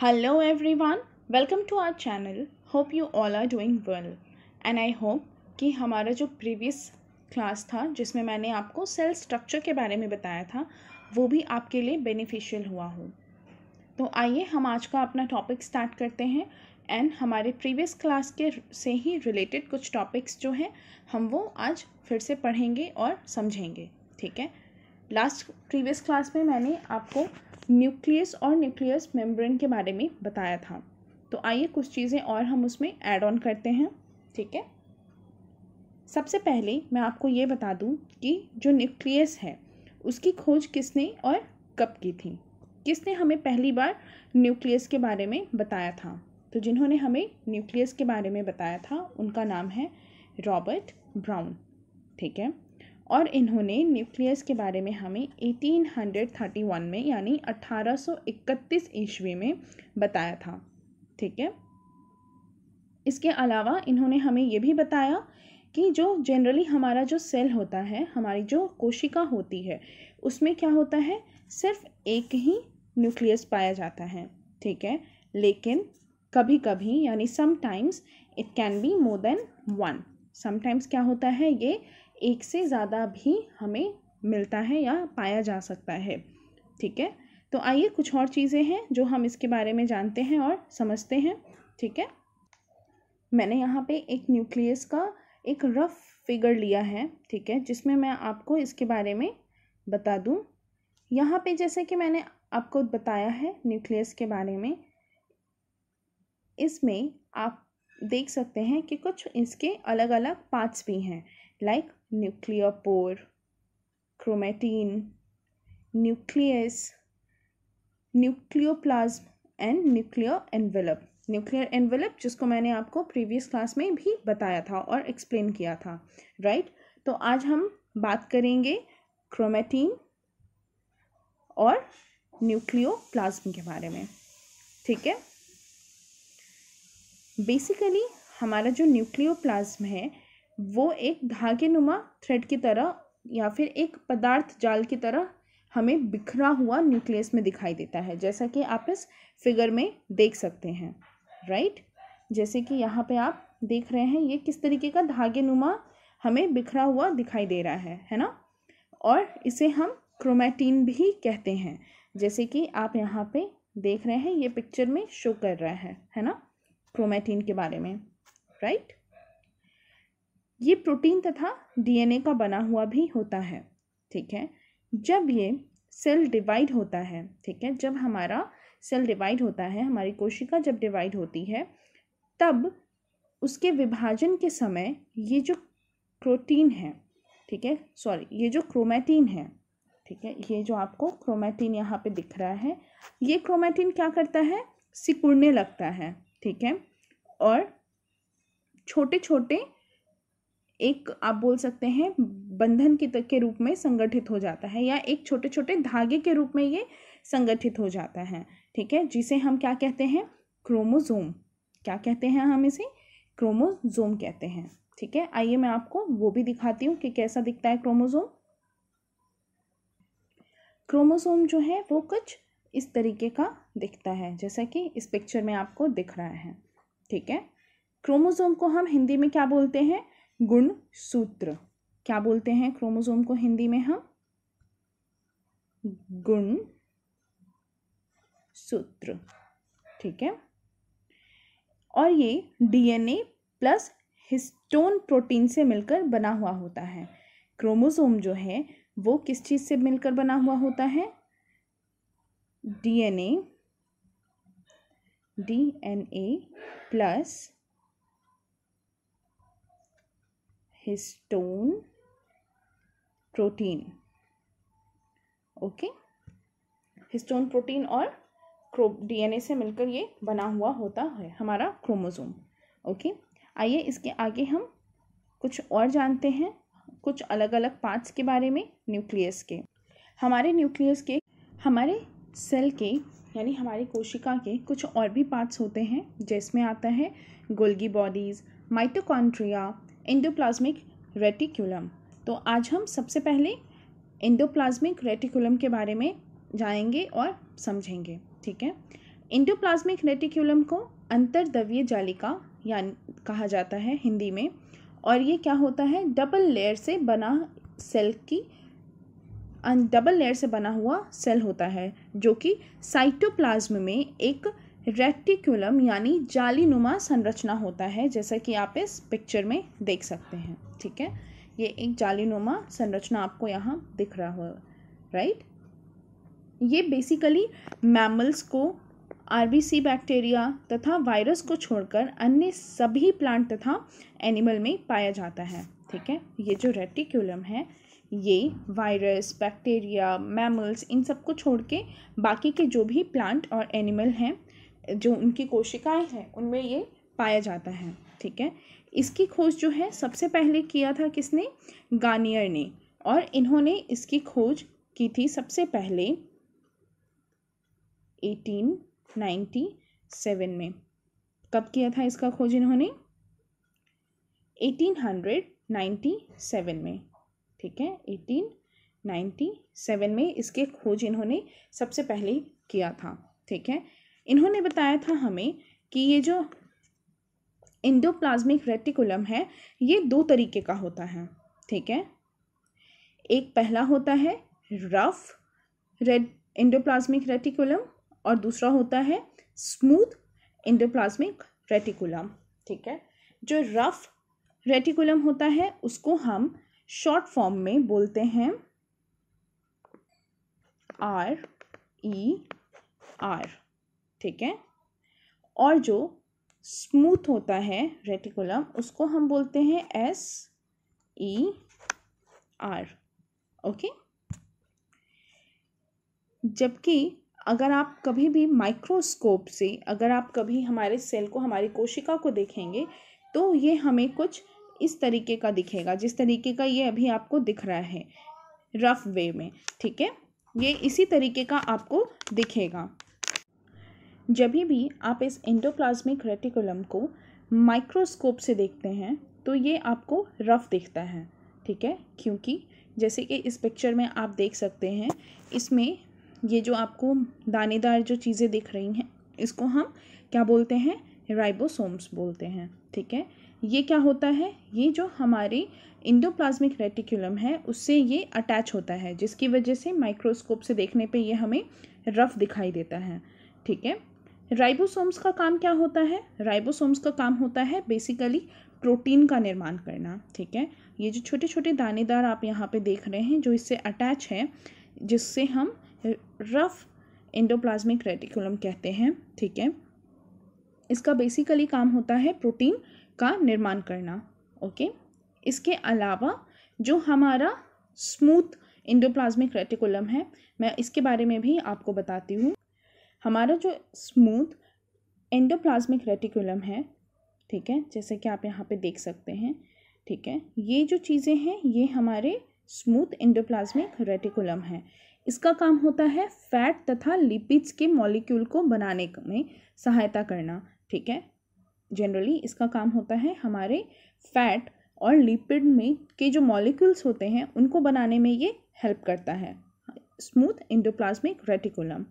Hello everyone, welcome to our channel. Hope you all are doing well and I hope कि हमारा जो previous class था जिसमें मैंने आपको सेल स्ट्रक्चर के बारे में बताया था वो भी आपके लिए बेनिफिशियल हुआ हो। तो आइए हम आज का अपना टॉपिक स्टार्ट करते हैं एंड हमारे प्रीवियस क्लास के से ही रिलेटेड कुछ टॉपिक्स जो हैं हम वो आज फिर से पढ़ेंगे और समझेंगे। ठीक है, लास्ट प्रीवियस क्लास में मैंने आपको न्यूक्लियस और न्यूक्लियस मेम्ब्रेन के बारे में बताया था। तो आइए कुछ चीज़ें और हम उसमें ऐड ऑन करते हैं। ठीक है, सबसे पहले मैं आपको ये बता दूं कि जो न्यूक्लियस है उसकी खोज किसने और कब की थी, किसने हमें पहली बार न्यूक्लियस के बारे में बताया था। तो जिन्होंने हमें न्यूक्लियस के बारे में बताया था उनका नाम है रॉबर्ट ब्राउन। ठीक है, और इन्होंने न्यूक्लियस के बारे में हमें 1831 में यानी 1831 ईस्वी में बताया था। ठीक है, इसके अलावा इन्होंने हमें ये भी बताया कि जो जनरली हमारा जो सेल होता है, हमारी जो कोशिका होती है, उसमें क्या होता है, सिर्फ एक ही न्यूक्लियस पाया जाता है। ठीक है, लेकिन कभी कभी यानी sometimes it can be more than one. Sometimes क्या होता है, ये एक से ज़्यादा भी हमें मिलता है या पाया जा सकता है। ठीक है, तो आइए कुछ और चीज़ें हैं जो हम इसके बारे में जानते हैं और समझते हैं। ठीक है, मैंने यहाँ पे एक न्यूक्लियस का एक रफ फिगर लिया है। ठीक है, जिसमें मैं आपको इसके बारे में बता दूँ। यहाँ पे जैसे कि मैंने आपको बताया है न्यूक्लियस के बारे में, इसमें आप देख सकते हैं कि कुछ इसके अलग अलग पार्ट्स भी हैं, like nucleopore, chromatin, nucleus, nucleoplasm and nuclear envelope. Nuclear envelope जिसको मैंने आपको प्रीवियस क्लास में भी बताया था और एक्सप्लेन किया था, राइट। तो आज हम बात करेंगे क्रोमेटिन और न्यूक्लियोप्लाज्म के बारे में। ठीक है, बेसिकली हमारा जो न्यूक्लियोप्लाज्म है वो एक धागेनुमा थ्रेड की तरह या फिर एक पदार्थ जाल की तरह हमें बिखरा हुआ न्यूक्लियस में दिखाई देता है, जैसा कि आप इस फिगर में देख सकते हैं, राइट। जैसे कि यहाँ पे आप देख रहे हैं ये किस तरीके का धागेनुमा हमें बिखरा हुआ दिखाई दे रहा है ना। और इसे हम क्रोमेटिन भी कहते हैं, जैसे कि आप यहाँ पे देख रहे हैं, ये पिक्चर में शो कर रहा है ना, क्रोमेटिन के बारे में, राइट। ये प्रोटीन तथा डीएनए का बना हुआ भी होता है। ठीक है, जब ये सेल डिवाइड होता है, ठीक है, जब हमारा सेल डिवाइड होता है, हमारी कोशिका जब डिवाइड होती है, तब उसके विभाजन के समय ये जो प्रोटीन है, ठीक है, सॉरी, ये जो क्रोमेटिन है, ठीक है, ये जो आपको क्रोमेटिन यहाँ पे दिख रहा है, ये क्रोमेटिन क्या करता है, सिकुड़ने लगता है। ठीक है, और छोटे छोटे एक आप बोल सकते हैं बंधन के रूप में संगठित हो जाता है, या एक छोटे छोटे धागे के रूप में ये संगठित हो जाता है। ठीक है, जिसे हम क्या कहते हैं, क्रोमोसोम। क्या कहते हैं हम इसे, क्रोमोसोम कहते हैं। ठीक है, आइए मैं आपको वो भी दिखाती हूँ कि कैसा दिखता है क्रोमोसोम। क्रोमोसोम जो है वो कुछ इस तरीके का दिखता है, जैसा कि इस पिक्चर में आपको दिख रहा है। ठीक है, क्रोमोसोम को हम हिंदी में क्या बोलते हैं, गुणसूत्र। क्या बोलते हैं क्रोमोसोम को हिंदी में हम, गुणसूत्र। ठीक है, और ये डीएनए प्लस हिस्टोन प्रोटीन से मिलकर बना हुआ होता है। क्रोमोसोम जो है वो किस चीज से मिलकर बना हुआ होता है, DNA plus histone protein. Okay, histone protein और डीएनए से मिलकर ये बना हुआ होता है हमारा क्रोमोसोम। ओके, आइए इसके आगे हम कुछ और जानते हैं, कुछ अलग अलग पार्ट्स के बारे में न्यूक्लियस के। हमारे न्यूक्लियस के, हमारे सेल के यानी हमारी कोशिका के कुछ और भी पार्ट्स होते हैं, जिसमें आता है Golgi bodies, mitochondria, endoplasmic reticulum. तो आज हम सबसे पहले एंडोप्लाज्मिक रेटिकुलम के बारे में जानेंगे और समझेंगे। ठीक है, एंडोप्लाज्मिक रेटिकुलम को अंतर्द्रव्यीय जालिका यानी कहा जाता है हिंदी में, और ये क्या होता है, डबल लेयर से बना हुआ सेल होता है, जो कि साइटोप्लाज्म में एक रेटिकुलम यानी जालीनुमा संरचना होता है, जैसा कि आप इस पिक्चर में देख सकते हैं। ठीक है, ये एक जालीनुमा संरचना आपको यहाँ दिख रहा हो, राइट। ये बेसिकली मैमल्स को, आरबीसी बैक्टीरिया तथा वायरस को छोड़कर अन्य सभी प्लांट तथा एनिमल में पाया जाता है। ठीक है, ये जो रेटिकुलम है ये वायरस, बैक्टीरिया, मैमल्स इन सब को छोड़ के बाकी के जो भी प्लांट और एनिमल हैं, जो उनकी कोशिकाएं हैं, उनमें ये पाया जाता है। ठीक है, इसकी खोज जो है सबसे पहले किया था किसने, गार्नियर ने, और इन्होंने इसकी खोज की थी सबसे पहले 1897 में। कब किया था इसका खोज इन्होंने, 1897 में। ठीक है, 1897 में इसके खोज इन्होंने सबसे पहले किया था। ठीक है, इन्होंने बताया था हमें कि ये जो एंडोप्लाज्मिक रेटिकुलम है ये दो तरीके का होता है। ठीक है, एक पहला होता है रफ एंडोप्लाज्मिक रेटिकुलम और दूसरा होता है स्मूथ एंडोप्लाज्मिक रेटिकुलम। ठीक है, जो रफ रेटिकुलम होता है उसको हम शॉर्ट फॉर्म में बोलते हैं RER। ठीक है, और जो स्मूथ होता है रेटिकुलम उसको हम बोलते हैं SER। ओके, जबकि अगर आप कभी भी माइक्रोस्कोप से अगर आप कभी हमारे सेल को, हमारी कोशिका को देखेंगे तो ये हमें कुछ इस तरीके का दिखेगा, जिस तरीके का ये अभी आपको दिख रहा है रफ वे में। ठीक है, ये इसी तरीके का आपको दिखेगा। जब भी आप इस एंडोप्लाज्मिक रेटिकुलम को माइक्रोस्कोप से देखते हैं तो ये आपको रफ दिखता है। ठीक है, क्योंकि जैसे कि इस पिक्चर में आप देख सकते हैं, इसमें ये जो आपको दानेदार जो चीज़ें दिख रही हैं इसको हम क्या बोलते हैं, राइबोसोम्स बोलते हैं। ठीक है, ये क्या होता है, ये जो हमारे एंडोप्लाज्मिक रेटिकुलम है उससे ये अटैच होता है, जिसकी वजह से माइक्रोस्कोप से देखने पे ये हमें रफ दिखाई देता है। ठीक है, राइबोसोम्स का काम क्या होता है, राइबोसोम्स का काम होता है बेसिकली प्रोटीन का निर्माण करना। ठीक है, ये जो छोटे छोटे दानेदार आप यहाँ पे देख रहे हैं जो इससे अटैच है, जिससे हम रफ एंडोप्लाज्मिक रेटिकुलम कहते हैं। ठीक है, इसका बेसिकली काम होता है प्रोटीन का निर्माण करना। ओके, इसके अलावा जो हमारा स्मूथ एंडोप्लाज्मिक रेटिकुलम है, मैं इसके बारे में भी आपको बताती हूँ। हमारा जो स्मूथ एंडोप्लाज्मिक रेटिकुलम है, ठीक है, जैसे कि आप यहाँ पे देख सकते हैं। ठीक है, ये जो चीज़ें हैं ये हमारे स्मूथ एंडोप्लाज्मिक रेटिकुलम है। इसका काम होता है फैट तथा लिपिड्स के मॉलिक्यूल को बनाने में सहायता करना। ठीक है, जनरली इसका काम होता है हमारे फैट और लिपिड में के जो मॉलिक्यूल्स होते हैं उनको बनाने में ये हेल्प करता है, smooth endoplasmic reticulum.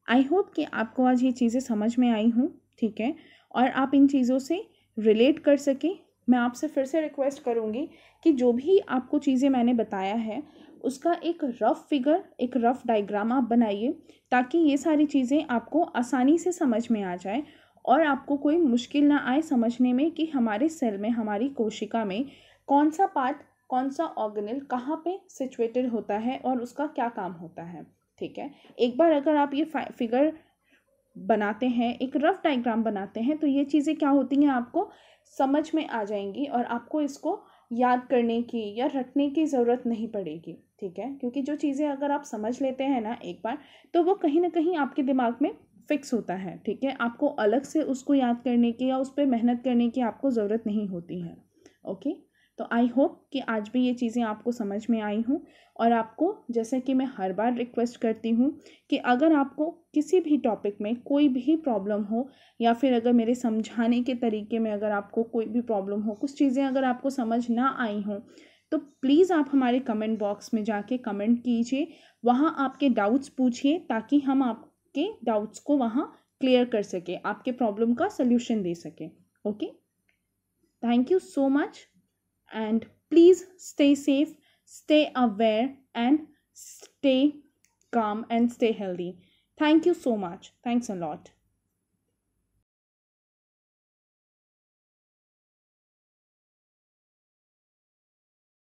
I hope कि आपको आज ये चीज़ें समझ में आई हूँ। ठीक है, और आप इन चीज़ों से रिलेट कर सकें। मैं आपसे फिर से रिक्वेस्ट करूँगी कि जो भी आपको चीज़ें मैंने बताया है उसका एक रफ़ फिगर, एक रफ़ डायग्राम आप बनाइए, ताकि ये सारी चीज़ें आपको आसानी से समझ में आ जाए और आपको कोई मुश्किल ना आए समझने में कि हमारे सेल में, हमारी कोशिका में कौन सा पार्ट, कौन सा ऑर्गेनेल कहाँ पे सिचुएटेड होता है और उसका क्या काम होता है। ठीक है, एक बार अगर आप ये फिगर बनाते हैं, एक रफ डायग्राम बनाते हैं, तो ये चीज़ें क्या होती हैं आपको समझ में आ जाएंगी और आपको इसको याद करने की या रटने की ज़रूरत नहीं पड़ेगी। ठीक है, क्योंकि जो चीज़ें अगर आप समझ लेते हैं ना एक बार, तो वो कहीं ना कहीं आपके दिमाग में फिक्स होता है। ठीक है, आपको अलग से उसको याद करने की या उस पर मेहनत करने की आपको ज़रूरत नहीं होती है। ओके, तो आई होप कि आज भी ये चीज़ें आपको समझ में आई हूँ। और आपको, जैसे कि मैं हर बार रिक्वेस्ट करती हूँ कि अगर आपको किसी भी टॉपिक में कोई भी प्रॉब्लम हो या फिर अगर मेरे समझाने के तरीके में अगर आपको कोई भी प्रॉब्लम हो, कुछ चीज़ें अगर आपको समझ ना आई हों, तो प्लीज़ आप हमारे कमेंट बॉक्स में जाके कमेंट कीजिए, वहाँ आपके डाउट्स पूछिए ताकि हम आपके डाउट्स को वहाँ क्लियर कर सके, आपके प्रॉब्लम का सल्यूशन दे सके. Okay, thank you so much and please stay safe, stay aware and stay calm and stay healthy. Thank you so much. Thanks a lot.